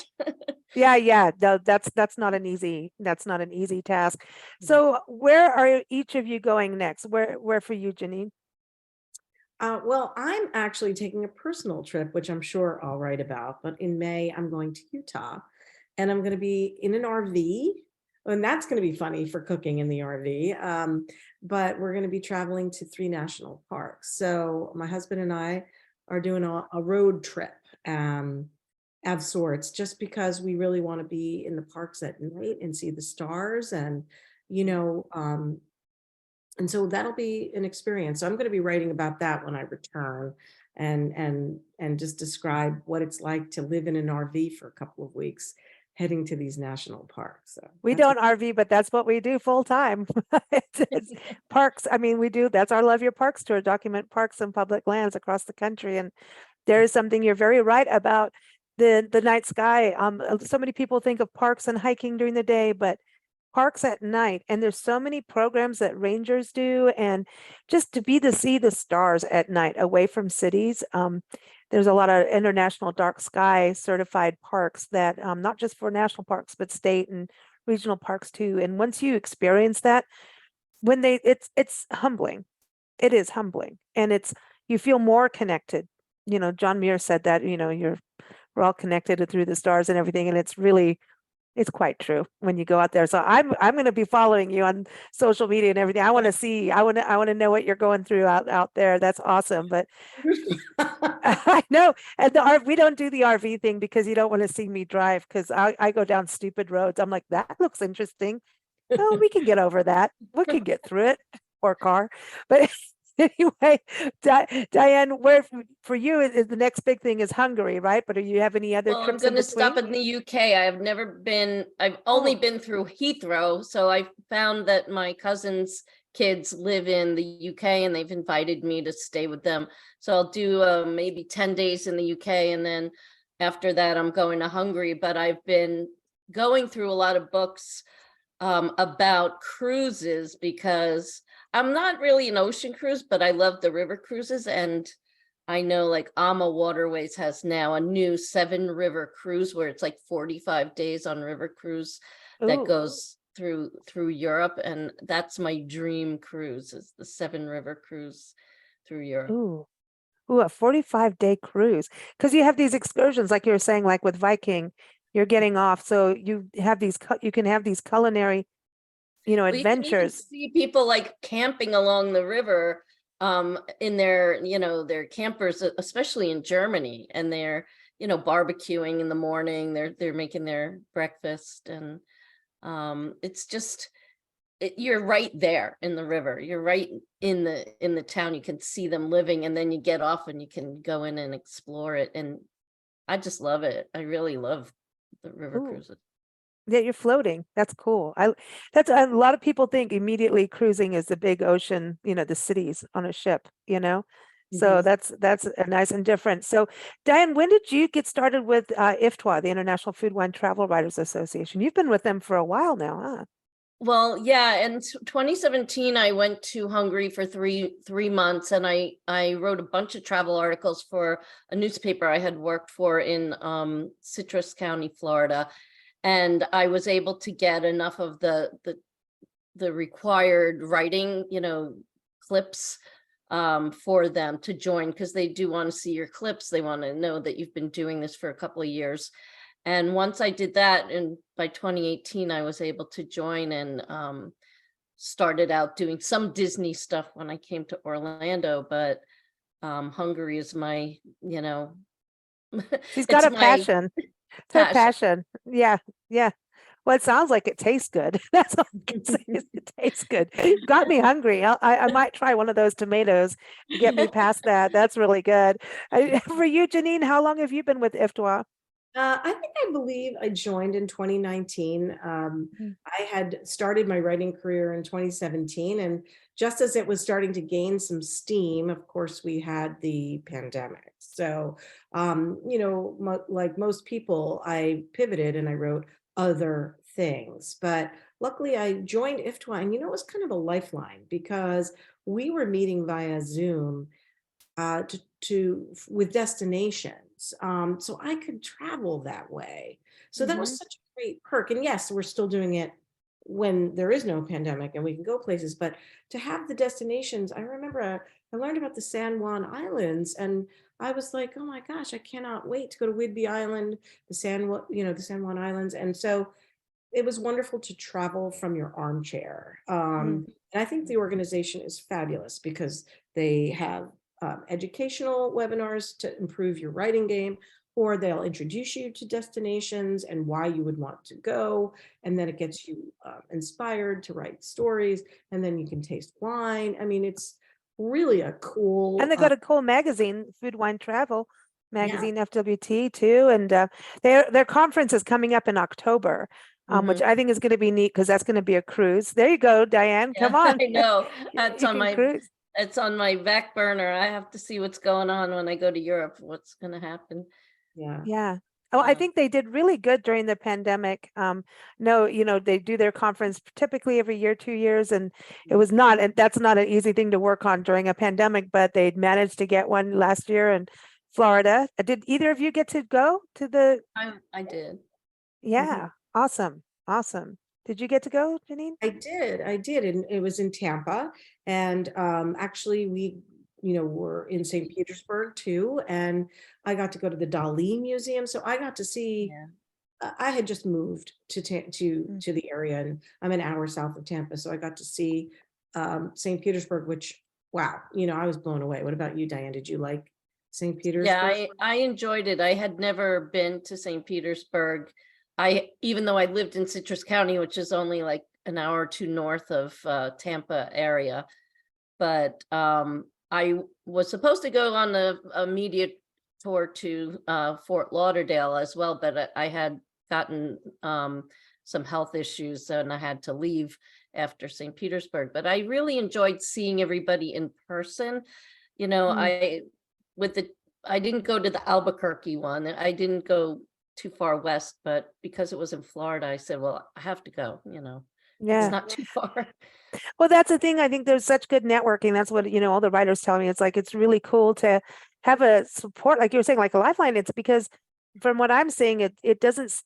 Yeah. No, that's not an easy task. So where are each of you going next? Where for you, Jeanine? Well, I'm actually taking a personal trip, which I'm sure I'll write about. But in May, I'm going to Utah, and I'm going to be in an RV, and that's going to be funny for cooking in the RV. But we're going to be traveling to 3 national parks. So my husband and I are doing a road trip of sorts, just because we really want to be in the parks at night and see the stars, and and so that'll be an experience. So I'm going to be writing about that when I return, and just describe what it's like to live in an RV for a couple of weeks, heading to these national parks. So We that's don't RV, but that's what we do full time. It's parks. I mean, that's our Love Your Parks tour, document parks and public lands across the country. And there is something, you're very right about the night sky. So many people think of parks and hiking during the day, but parks at night, and there's so many programs that rangers do, and just to see the stars at night away from cities. There's a lot of international dark sky certified parks that not just for national parks, but state and regional parks too. And once you experience that, it's humbling. It is humbling, and you feel more connected. John Muir said that, we're all connected through the stars and everything, and it's quite true when you go out there. So I'm going to be following you on social media and everything. I want to know what you're going through out there. That's awesome. But I know, and we don't do the RV thing because you don't want to see me drive, because I go down stupid roads. I'm like, that looks interesting. Oh, we can get over that. We can get through it. Or car. But anyway, Diane, where for you is the next big thing is Hungary, right? But do you have any other Well, I'm trips in going to stop between? in the UK. I've only been through Heathrow. So I found that my cousin's kids live in the UK and they've invited me to stay with them. So I'll do maybe 10 days in the UK. And then after that, I'm going to Hungary. But I've been going through a lot of books about cruises, because I'm not really an ocean cruise, but I love the river cruises. And I know like AMA Waterways has now a new 7 river cruise where it's like 45 days on river cruise that Ooh. goes through Europe. And that's my dream cruise, is the 7 river cruise through Europe. Ooh, a 45-day cruise. Because you have these excursions, like you were saying, like with Viking, you're getting off. So you can have these culinary, Well, you can even adventures. see people like camping along the river in their campers, especially in Germany, and they're barbecuing in the morning, they're making their breakfast, and it's just you're right there in the river, you're right in the town, you can see them living, and then you get off and you can go in and explore it. And I just love it. I really love the river Ooh. cruises. Yeah, you're floating. That's cool. That's a lot of people think immediately cruising is the big ocean, the cities on a ship, So that's a nice and different. So Diane, when did you get started with IFWTWA, the International Food Wine Travel Writers Association? You've been with them for a while now, huh? Well, yeah, in 2017, I went to Hungary for three months, and I wrote a bunch of travel articles for a newspaper I had worked for in Citrus County, Florida. And I was able to get enough of the required writing, clips for them to join, because they do want to see your clips. They want to know that you've been doing this for a couple of years. And once I did that, and by 2018, I was able to join, and started out doing some Disney stuff when I came to Orlando. But Hungary is my, She's got it's a my passion. It's her passion. Yeah. Well, it sounds like it tastes good. That's all I can say is it tastes good. Got me hungry. I might try one of those tomatoes to get me past that. That's really good. For you, Jeanine, how long have you been with IFWTWA? I believe I joined in 2019. I had started my writing career in 2017, and just as it was starting to gain some steam, of course, we had the pandemic. So, like most people, I pivoted and I wrote other things. But luckily I joined IFWTWA, and it was kind of a lifeline because we were meeting via Zoom with destinations. So I could travel that way. So that was such a great perk. And yes, we're still doing it when there is no pandemic and we can go places, but to have the destinations, I remember I learned about the San Juan Islands, and I was like, oh my gosh, I cannot wait to go to Whidbey Island, the San Juan Islands. And so it was wonderful to travel from your armchair. And I think the organization is fabulous because they have educational webinars to improve your writing game, or they'll introduce you to destinations and why you would want to go. And then it gets you inspired to write stories, and then you can taste wine. I mean, it's really a cool. And they got a cool magazine, Food, Wine, Travel magazine, FWT too. And their conference is coming up in October, which I think is going to be neat because that's going to be a cruise. There you go, Diane. Come on. I know. That's You on can my cruise. it's on my back burner. I have to see what's going on when I go to Europe, what's going to happen. Yeah. Oh, I think they did really good during the pandemic. No, they do their conference typically every year, 2 years, and it was not, and that's not an easy thing to work on during a pandemic, but they'd managed to get one last year in Florida. Did either of you get to go to the? I did. Yeah, awesome. Did you get to go, Jeanine? I did. And it was in Tampa. And actually we, were in St. Petersburg too. And I got to go to the Dali Museum. So I got to see, I had just moved to the area, and I'm an hour south of Tampa. So I got to see St. Petersburg, which, wow, I was blown away. What about you, Diane? Did you like St. Petersburg? Yeah, I enjoyed it. I had never been to St. Petersburg. Even though I lived in Citrus County, which is only like an hour or two north of Tampa area, but I was supposed to go on a media tour to Fort Lauderdale as well, but I had gotten some health issues and I had to leave after St. Petersburg. But I really enjoyed seeing everybody in person. I didn't go to the Albuquerque one. I didn't go too far west, but because it was in Florida, I said, well, I have to go, it's not too far. Well, that's the thing. I think there's such good networking. That's what, all the writers tell me. It's like, it's really cool to have a support, like you were saying, like a lifeline. It's because from what I'm seeing, it doesn't,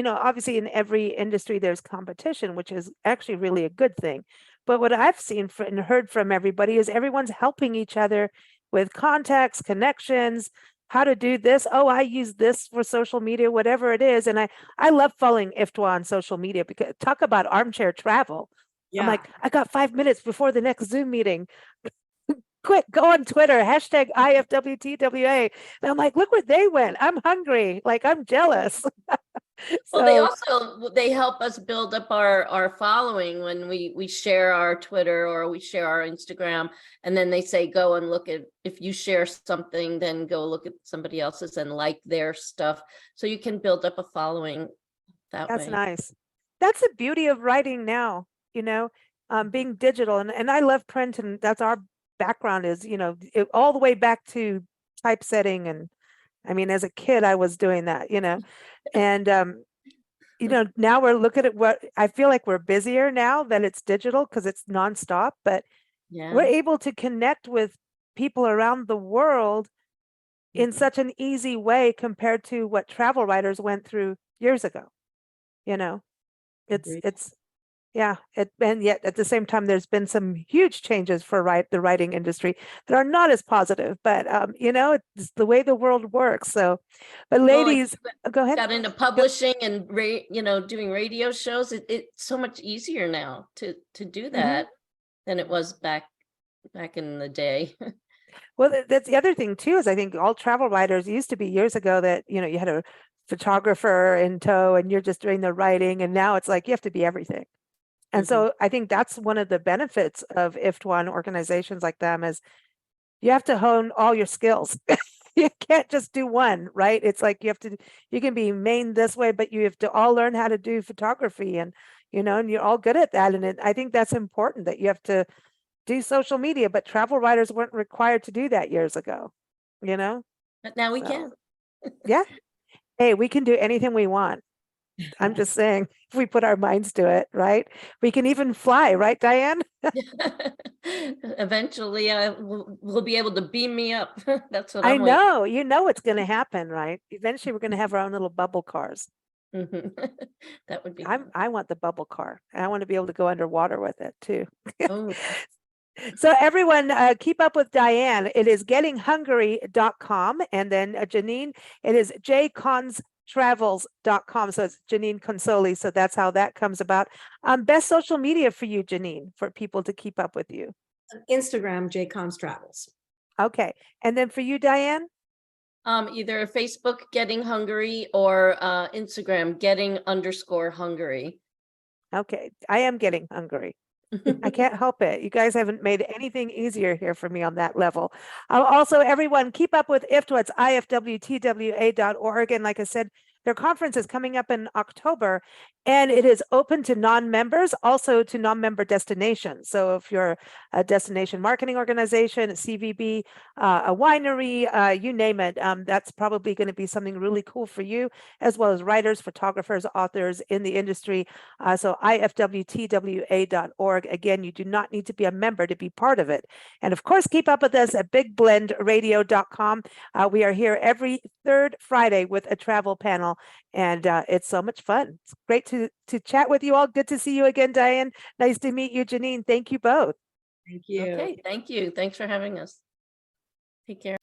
obviously in every industry, there's competition, which is actually really a good thing. But what I've seen and heard from everybody is everyone's helping each other with contacts, connections, how to do this. Oh, I use this for social media, whatever it is. And I love following IFWTWA on social media because talk about armchair travel. I'm like, I got 5 minutes before the next Zoom meeting. Quick, go on Twitter, hashtag IFWTWA. And I'm like, look where they went. I'm hungry. Like, I'm jealous. Well, they help us build up our following when we share our Twitter or we share our Instagram, and then they say, go and look at, if you share something, then go look at somebody else's and like their stuff. So you can build up a following that way. That's nice. That's the beauty of writing now, being digital. And I love print, and that's our background is, all the way back to typesetting. And I mean, as a kid, I was doing that, and, now we're looking at what I feel like we're busier now that it's digital because it's nonstop, but we're able to connect with people around the world in such an easy way compared to what travel writers went through years ago. And yet at the same time, there's been some huge changes for the writing industry that are not as positive, but it's the way the world works. So, but ladies, go ahead. Got into publishing and doing radio shows. It's so much easier now to do that than it was back in the day. Well, that's the other thing too, is I think all travel writers used to be years ago that, you had a photographer in tow and you're just doing the writing. And now it's like, you have to be everything. And so I think that's one of the benefits of IFWTWA and organizations like them is you have to hone all your skills. You can't just do one, right? It's like you can be main this way, but you have to all learn how to do photography and you're all good at that. And I think that's important that you have to do social media, but travel writers weren't required to do that years ago, But now we can. Yeah. Hey, we can do anything we want. I'm just saying, if we put our minds to it, right? We can even fly, right, Diane? Eventually, will be able to beam me up. That's what I I'm waiting. know, you know it's going to happen, right? Eventually, we're going to have our own little bubble cars. Mhm. That would be. I want the bubble car. I want to be able to go underwater with it too. Oh, So everyone, keep up with Diane. It is gettinghungry.com. And then Jeanine, it is jconstravels.com. So it's Jeanine Consoli. So that's how that comes about. Best social media for you, Jeanine, for people to keep up with you. Instagram, JCons Travels. Okay. And then for you, Diane? either Facebook Getting Hungry or Instagram Getting_Hungary. Okay. I am getting hungry. I can't help it. You guys haven't made anything easier here for me on that level. Also, everyone, keep up with IFWTWA. It's IFWTWA.org. And like I said, their conference is coming up in October, and it is open to non-members, also to non-member destinations. So if you're a destination marketing organization, a CVB, a winery, you name it, that's probably going to be something really cool for you, as well as writers, photographers, authors in the industry. So IFWTWA.org. Again, you do not need to be a member to be part of it. And of course, keep up with us at bigblendradio.com. We are here every third Friday with a travel panel, and it's so much fun. It's great to chat with you all. Good to see you again, Diane. Nice to meet you, Jeanine. Thank you both. Thank you. Okay, thank you. Thanks for having us. Take care.